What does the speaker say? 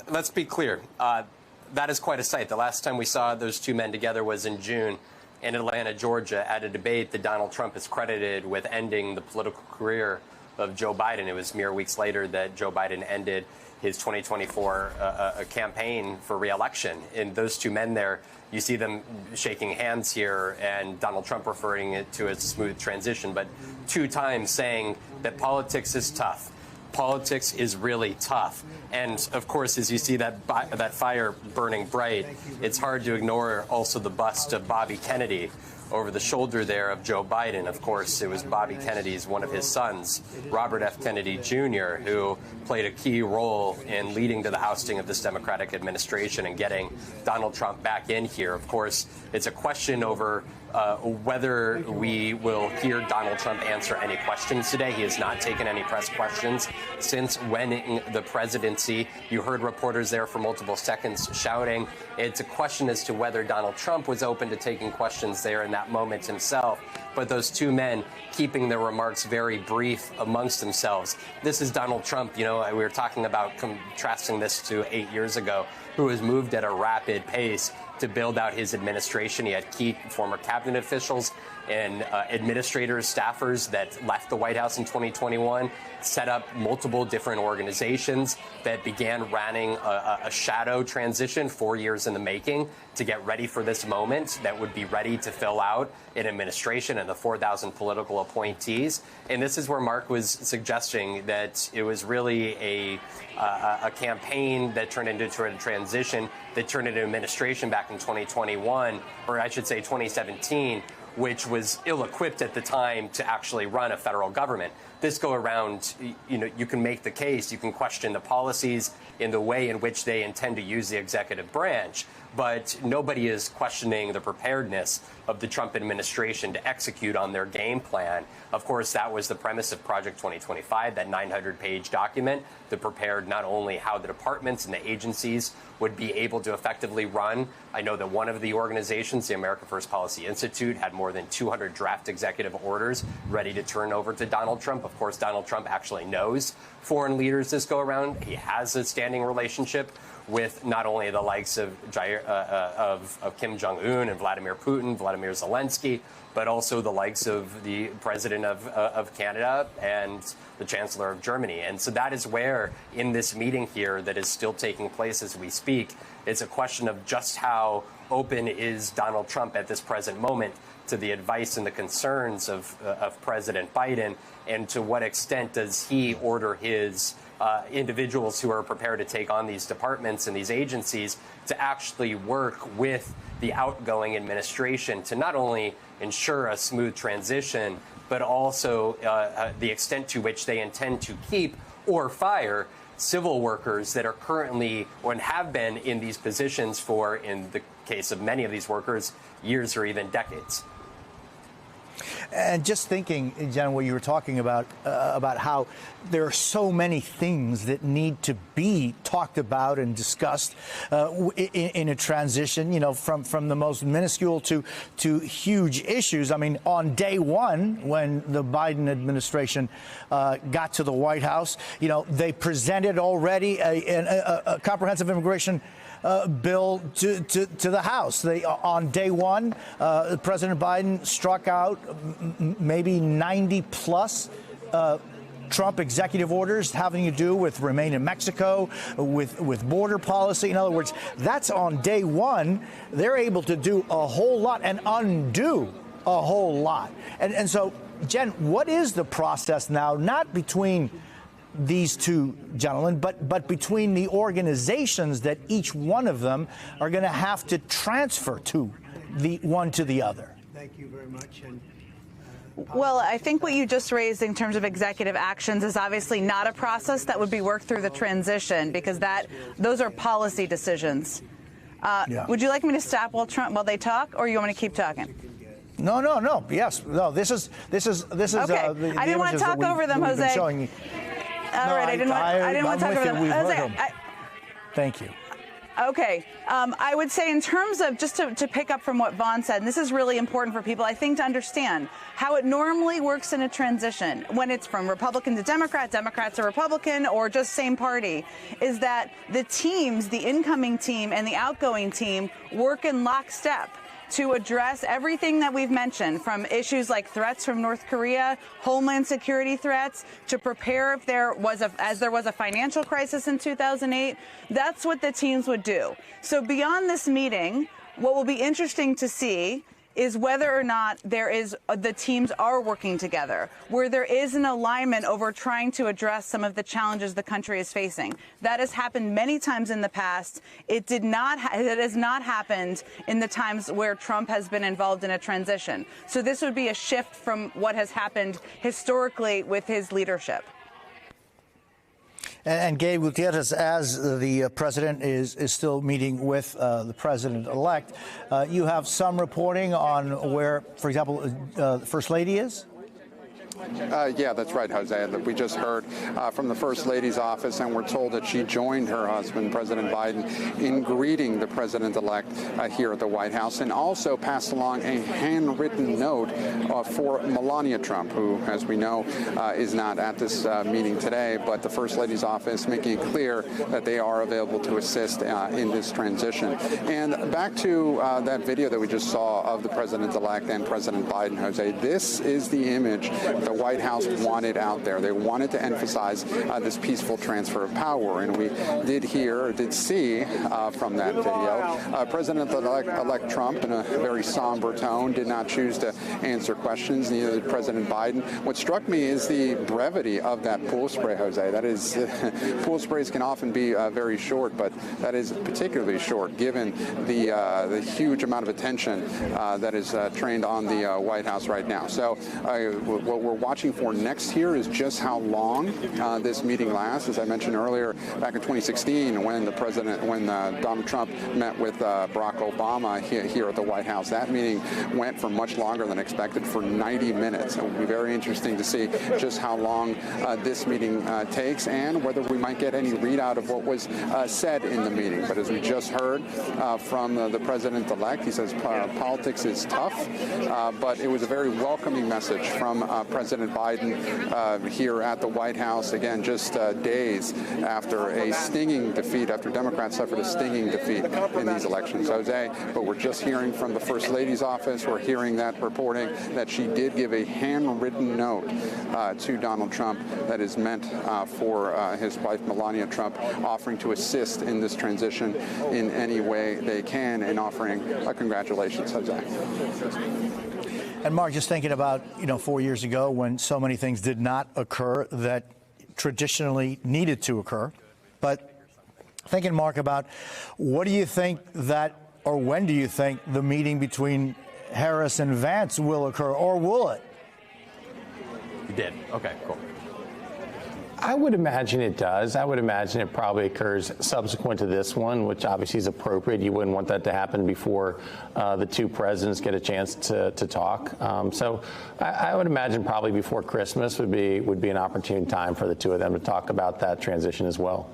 Let's be clear. That is quite a sight. The last time we saw those two men together was in June in Atlanta, Georgia, at a debate that Donald Trump is credited with ending the political career of Joe Biden. It was mere weeks later that Joe Biden ended his 2024 campaign for re-election. And those two men there, you see them shaking hands here, and Donald Trump referring it to as a smooth transition, but 2 times saying that politics is tough. Politics is really tough. And of course, as you see that fire burning bright, it's hard to ignore also the bust of Bobby Kennedy over the shoulder there of Joe Biden. Of course, it was Bobby Kennedy's one of his sons, Robert F. Kennedy Jr., who played a key role in leading to the ousting of this Democratic administration and getting Donald Trump back in here. Of course, it's a question over whether we will hear Donald Trump answer any questions today. He has not taken any press questions since winning the presidency. You heard reporters there for multiple seconds shouting. It's a question as to whether Donald Trump was open to taking questions there in that moment himself. But those two men keeping their remarks very brief amongst themselves. This is Donald Trump. You know, we were talking about contrasting this to 8 years ago, who has moved at a rapid pace to build out his administration. He had key former cabinet officials and administrators, staffers that left the White House in 2021, set up multiple different organizations that began running a shadow transition 4 years in the making to get ready for this moment that would be ready to fill out an administration and the 4,000 political appointees. And this is where Mark was suggesting that it was really a campaign that turned into a transition that turned into administration back in 2021, or I should say 2017, which was ill-equipped at the time to actually run a federal government. This go around, you know, you can make the case, you can question the policies in the way in which they intend to use the executive branch, but nobody is questioning the preparedness of the Trump administration to execute on their game plan. Of course, that was the premise of Project 2025, that 900-page document that prepared not only how the departments and the agencies would be able to effectively run. I know that one of the organizations, the America First Policy Institute, had more than 200 draft executive orders ready to turn over to Donald Trump. Of course, Donald Trump actually knows foreign leaders this go around. He has a standing relationship with not only the likes of Kim Jong-un and Vladimir Putin, Vladimir Zelensky, but also the likes of the president of Canada and the chancellor of Germany. And so that is where, in this meeting here that is still taking place as we speak, it's a question of just how open is Donald Trump at this present moment to the advice and the concerns of President Biden, and to what extent does he order his individuals who are prepared to take on these departments and these agencies to actually work with the outgoing administration to not only ensure a smooth transition, but also the extent to which they intend to keep or fire civil workers that are currently or have been in these positions for, in the case of many of these workers, years or even decades. And just thinking, Jen, what you were talking about how there are so many things that need to be talked about and discussed in a transition, you know, from the most minuscule to huge issues. I mean, on day one, when the Biden administration got to the White House, you know, they presented already a comprehensive immigration bill to the House. On day one, President Biden struck out maybe 90 plus Trump executive orders having to do with remain in Mexico, with border policy. In other words, that's on day one. They're able to do a whole lot and undo a whole lot. And so, Jen, what is the process now, not between these two gentlemen, but between the organizations that each one of them are going to have to transfer to the one to the other? Thank you very much. Well, I think what you just raised in terms of executive actions is obviously not a process that would be worked through the transition, because those are policy decisions. Would you like me to stop while they talk, or you want me to keep talking? No. Yes. No. This is. Okay. I didn't want to talk over them, Jose. All right, I didn't want to talk over them. Thank you. Okay. I would say in terms of, just to pick up from what Vaughn said, and this is really important for people, I think, to understand how it normally works in a transition when it's from Republican to Democrat, Democrat to Republican, or just same party, is that the teams, the incoming team and the outgoing team, work in lockstep to address everything that we've mentioned, from issues like threats from North Korea, homeland security threats, to prepare if there was a financial crisis in 2008. That's what the teams would do. So beyond this meeting, what will be interesting to see is whether or not the teams are working together, where there is an alignment over trying to address some of the challenges the country is facing. That has happened many times in the past. It has not happened in the times where Trump has been involved in a transition. So this would be a shift from what has happened historically with his leadership. And Gabe Gutierrez, as the president is still meeting with the president-elect, you have some reporting on where, for example, the First Lady is? Yeah, that's right, Jose. We just heard from the First Lady's office, and we're told that she joined her husband, President Biden, in greeting the president-elect here at the White House, and also passed along a handwritten note for Melania Trump, who, as we know, is not at this meeting today, but the First Lady's office making it clear that they are available to assist in this transition. And back to that video that we just saw of the president-elect and President Biden, Jose, this is the image the White House wanted out there. They wanted to emphasize this peaceful transfer of power, and we did see from that video President-elect Trump, in a very somber tone, did not choose to answer questions, neither did President Biden. What struck me is the brevity of that pool spray, Jose. That is, pool sprays can often be very short, but that is particularly short given the huge amount of attention that is trained on the White House right now. So what we're watching for next here is just how long this meeting lasts. As I mentioned earlier, back in 2016, when Donald Trump met with Barack Obama here at the White House, that meeting went for much longer than expected, for 90 minutes. It will be very interesting to see just how long this meeting takes, and whether we might get any readout of what was said in the meeting. But as we just heard from the president-elect, he says politics is tough, but it was a very welcoming message from President Biden here at the White House, again, just days after a stinging defeat, after Democrats suffered a stinging defeat in these elections, Jose. But we're just hearing from the First Lady's office, we're hearing that reporting that she did give a handwritten note to Donald Trump that is meant for his wife, Melania Trump, offering to assist in this transition in any way they can, and offering congratulations, Jose. And Mark, just thinking about, 4 years ago when so many things did not occur that traditionally needed to occur. But thinking, Mark, about what do you think or when do you think the meeting between Harris and Vance will occur, or will it? You did. Okay, cool. I would imagine it does. I would imagine it probably occurs subsequent to this one, which obviously is appropriate. You wouldn't want that to happen before the two presidents get a chance to talk. So I would imagine probably before Christmas would be an opportune time for the two of them to talk about that transition as well.